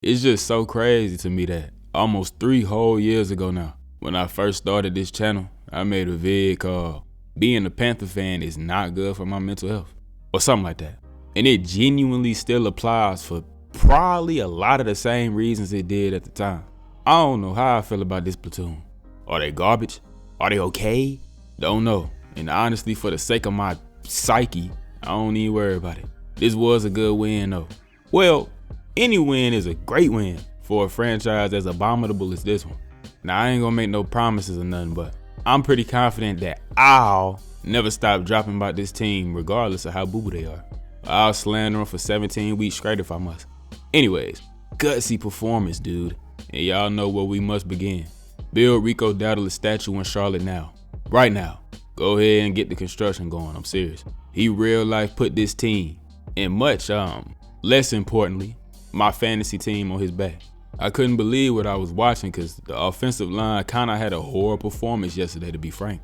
It's just so crazy to me that almost 3 whole years ago now, when I first started this channel, I made a vid called "Being a Panther fan is not good for my mental health," or something like that. And it genuinely still applies for probably a lot of the same reasons it did at the time. I don't know how I feel about this platoon. Are they garbage? Are they okay? Don't know. And honestly, for the sake of my psyche, I don't even worry about it. This was a good win though. Well, any win is a great win for a franchise as abominable as this one. Now, I ain't gonna make no promises or nothing, but I'm pretty confident that I'll never stop dropping about this team regardless of how boo-boo they are. I'll slander them for 17 weeks straight if I must. Anyways, gutsy performance, dude. And y'all know where we must begin. Build Rico Dowdle a statue in Charlotte now. Right now. Go ahead and get the construction going, I'm serious. He real life put this team, and much less importantly, my fantasy team on his back. I couldn't believe what I was watching because the offensive line kinda had a horrible performance yesterday, to be frank.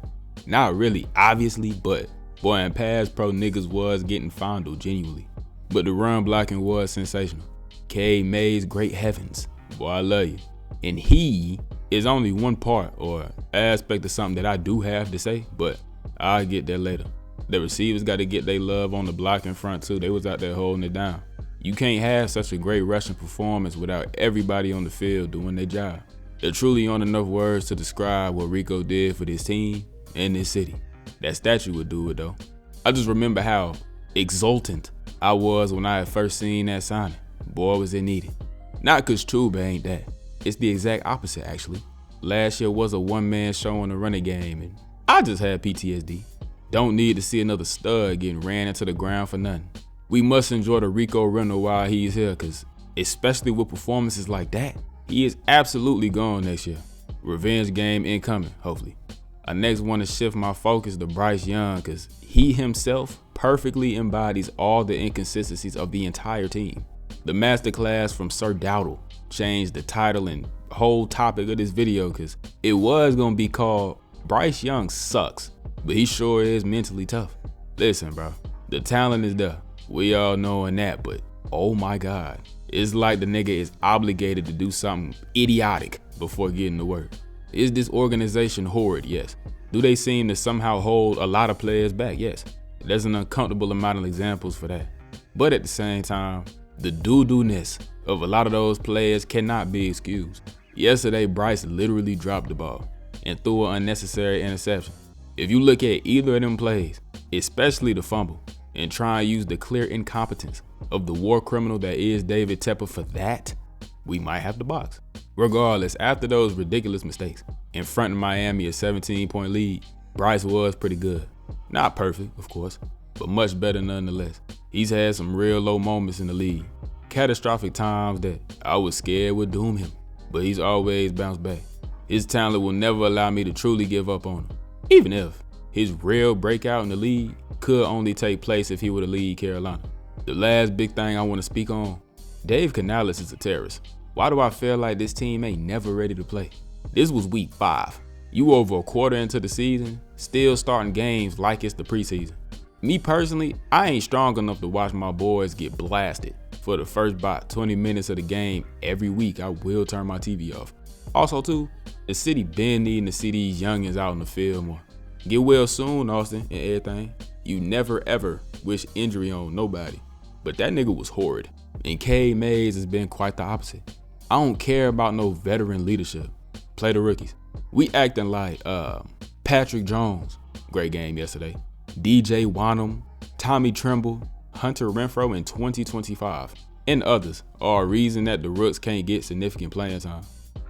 Not really, obviously, but boy, and pass pro niggas was getting fondled genuinely. But the run blocking was sensational. K. Mays, great heavens. Boy, I love you. And he is only one part or aspect of something that I do have to say, but I'll get there later. The receivers got to get their love on the blocking front too. They was out there holding it down. You can't have such a great rushing performance without everybody on the field doing their job. There truly aren't enough words to describe what Rico did for this team and this city. That statue would do it though. I just remember how exultant I was when I had first seen that signing. Boy, was it needed. Not cause Chuba ain't that. It's the exact opposite actually. Last year was a one-man show in the running game and I just had PTSD. Don't need to see another stud getting ran into the ground for nothing. We must enjoy the Rico rental while he's here cause especially with performances like that, he is absolutely gone next year. Revenge game incoming, hopefully. I next want to shift my focus to Bryce Young cause he himself perfectly embodies all the inconsistencies of the entire team. The masterclass from Sir Dowdle changed the title and whole topic of this video because it was gonna be called Bryce Young Sucks, but he sure is mentally tough. Listen, bro, the talent is there. We all knowing that, but oh my God, it's like the nigga is obligated to do something idiotic before getting to work. Is this organization horrid? Yes. Do they seem to somehow hold a lot of players back? Yes. There's an uncomfortable amount of examples for that. But at the same time, the doo-doo-ness of a lot of those players cannot be excused. Yesterday, Bryce literally dropped the ball and threw an unnecessary interception. If you look at either of them plays, especially the fumble, and try and use the clear incompetence of the war criminal that is David Tepper for that, we might have to box. Regardless, after those ridiculous mistakes, in front of Miami a 17-point lead, Bryce was pretty good. Not perfect, of course, but much better nonetheless. He's had some real low moments in the league. Catastrophic times that I was scared would doom him, but he's always bounced back. His talent will never allow me to truly give up on him, even if his real breakout in the league could only take place if he were to lead Carolina. The last big thing I want to speak on, Dave Canales is a terrorist. Why do I feel like this team ain't never ready to play? This was week 5. You over a quarter into the season, still starting games like it's the preseason. Me personally, I ain't strong enough to watch my boys get blasted. For the first about 20 minutes of the game every week, I will turn my TV off. Also too, the city been needing to see these youngins out in the field more. Get well soon, Austin, and everything. You never ever wish injury on nobody. But that nigga was horrid. And K. Mays has been quite the opposite. I don't care about no veteran leadership. Play the rookies. We acting like Patrick Jones, great game yesterday. DJ Wanham, Tommy Tremble, Hunter Renfrow in 2025, and others are a reason that the Rooks can't get significant playing time.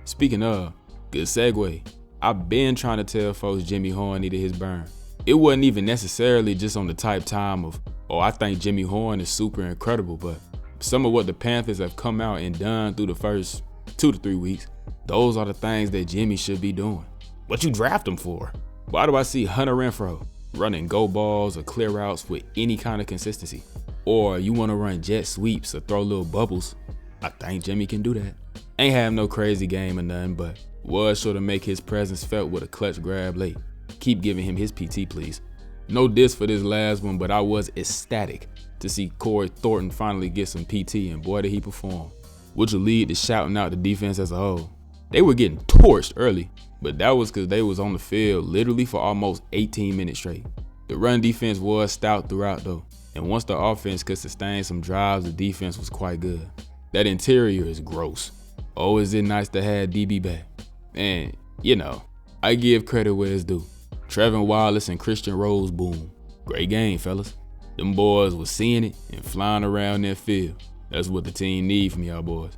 Speaking of, good segue, I've been trying to tell folks Jimmy Horn needed his burn. It wasn't even necessarily just on the type time of, oh, I think Jimmy Horn is super incredible, but some of what the Panthers have come out and done through the first 2 to 3 weeks, those are the things that Jimmy should be doing. What you draft him for? Why do I see Hunter Renfrow running go balls or clear routes with any kind of consistency? Or you want to run jet sweeps or throw little bubbles? I think Jimmy can do that. Ain't have no crazy game or nothing, but was sure to make his presence felt with a clutch grab late. Keep giving him his PT, please. No diss for this last one, but I was ecstatic to see Corey Thornton finally get some PT, and boy did he perform. which will lead to shouting out the defense as a whole. They were getting torched early, but that was because they was on the field literally for almost 18 minutes straight. The run defense was stout throughout though, and once the offense could sustain some drives, the defense was quite good. That interior is gross. Oh, is it nice to have DB back? And, I give credit where it's due. Trevin Wallace and Christian Rose, boom. Great game, fellas. Them boys was seeing it and flying around that field. That's what the team need from y'all boys.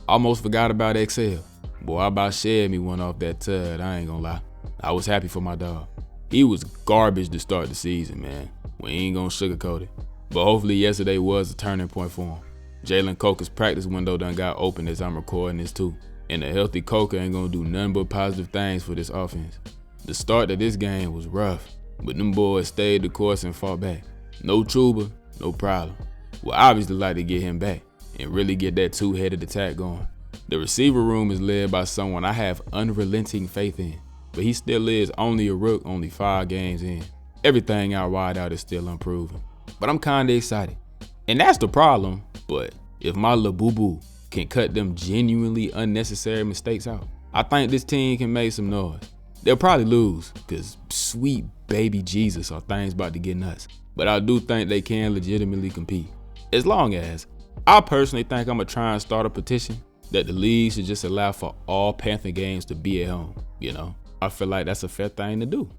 Almost forgot about XL. Boy, I about shared me one off that tud, I ain't gonna lie. I was happy for my dog. He was garbage to start the season, man. We ain't gonna sugarcoat it. But hopefully yesterday was a turning point for him. Jalen Coker's practice window done got open as I'm recording this too. And a healthy Coker ain't gonna do nothing but positive things for this offense. The start of this game was rough, but them boys stayed the course and fought back. No Chuba, no problem. We'll obviously like to get him back and really get that two-headed attack going. The receiver room is led by someone I have unrelenting faith in, but he still is only a rook, only 5 games in. Everything out wide out is still unproven, but I'm kinda excited. And that's the problem, but if my lil boo-boo can cut them genuinely unnecessary mistakes out, I think this team can make some noise. They'll probably lose, cause sweet baby Jesus are things about to get nuts. But I do think they can legitimately compete. As long as, I personally think I'm gonna try and start a petition that the league should just allow for all Panther games to be at home, I feel like that's a fair thing to do.